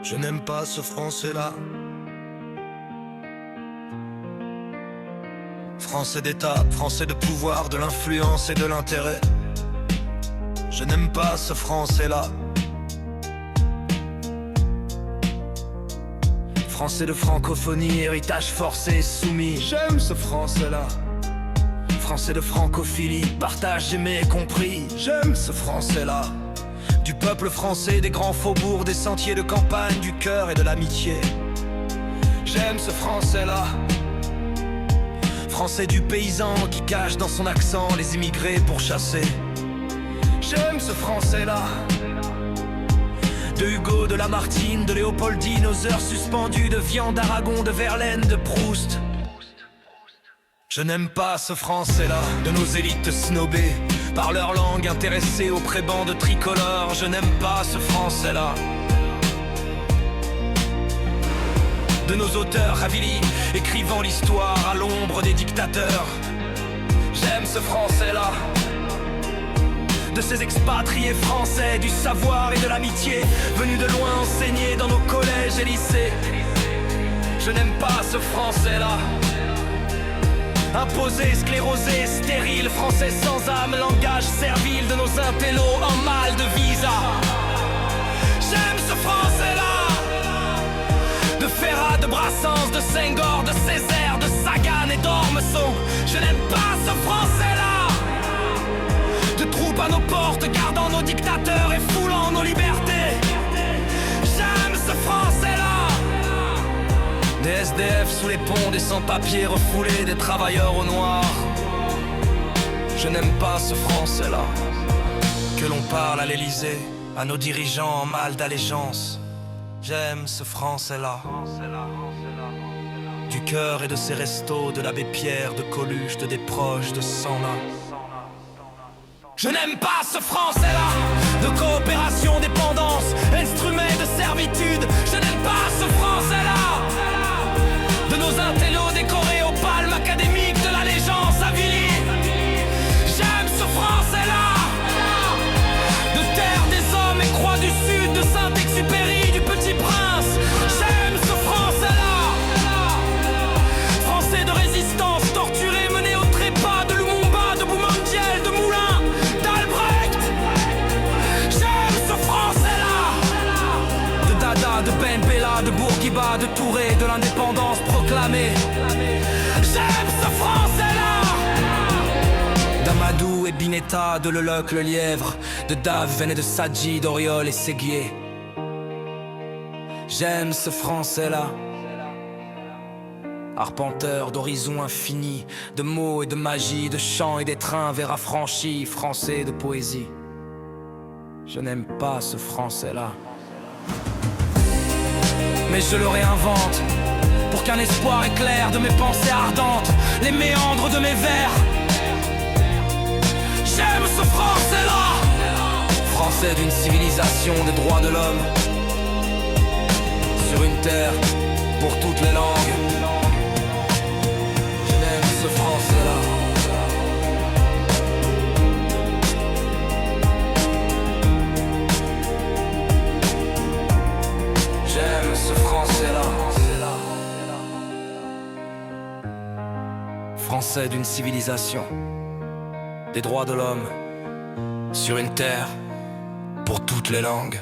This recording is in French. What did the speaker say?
Je n'aime pas ce français-là. Français d'État, français de pouvoir, de l'influence et de l'intérêt. Je n'aime pas ce français-là. Français de francophonie, héritage forcé, soumis. J'aime ce français-là. Français de francophilie, partage aimé et compris. J'aime ce français-là. Du peuple français, des grands faubourgs, des sentiers de campagne, du cœur et de l'amitié. J'aime ce français-là. Français du paysan qui cache dans son accent les immigrés pour chasser. J'aime ce français-là. De Hugo, de Lamartine, de Léopoldine aux heures suspendues, de Vian, d'Aragon, de Verlaine, de Proust. Je n'aime pas ce français-là. De nos élites snobées par leur langue, intéressées aux prébans de tricolore. Je n'aime pas ce français-là. De nos auteurs ravilis, écrivant l'histoire à l'ombre des dictateurs. J'aime ce français-là. De ces expatriés français, du savoir et de l'amitié, venus de loin enseigner dans nos collèges et lycées. Je n'aime pas ce français-là. Imposé, sclérosé, stérile, français sans âme, langage servile de nos intellos en mal de visa. J'aime ce français-là. De Ferrat, de Brassens, de Senghor, de Césaire, de Sagan et d'Ormesson. Je n'aime pas ce français-là. De troupes à nos portes, gardant nos dictateurs et foulant nos libertés. J'aime ce français-là. Des SDF sous les ponts, des sans-papiers refoulés, des travailleurs au noir. Je n'aime pas ce français-là. Que l'on parle à l'Élysée, à nos dirigeants en mal d'allégeance. J'aime ce français-là. Du cœur et de ses restos, de l'abbé Pierre, de Coluche, de des proches, de Sanna. Je n'aime pas ce français-là. De coopération, dépendance, instrument de servitude. Je n'aime pas ce français-là. De nos intellos décorés aux palmes académiques de l'allégeance à Villy. J'aime ce français-là. De terre des hommes et croix du sud, de Saint-Exupéry, du Petit Prince. J'aime ce français-là. Français de résistance, torturés, menés au trépas de Lumumba, de Boumandiel, de Moulin, d'Albrecht. J'aime ce français-là. De Dada, de Ben Bella, de Bourguiba, de Touré, de l'indépendance proclamée. J'aime ce français-là. D'Amadou et Binetta, de Leloc, le lièvre, de Daven et de Sadji, d'Oriol et Séguier. J'aime ce français-là. Arpenteur d'horizons infinis, de mots et de magie, de chants et d'étrins vers affranchis, français de poésie. Je n'aime pas ce français-là. Mais je le réinvente pour qu'un espoir éclaire de mes pensées ardentes les méandres de mes vers. J'aime ce français-là. Français d'une civilisation des droits de l'homme. Sur une terre pour toutes les langues. J'aime ce français-là. J'aime ce français-là. Français d'une civilisation, des droits de l'homme, sur une terre pour toutes les langues.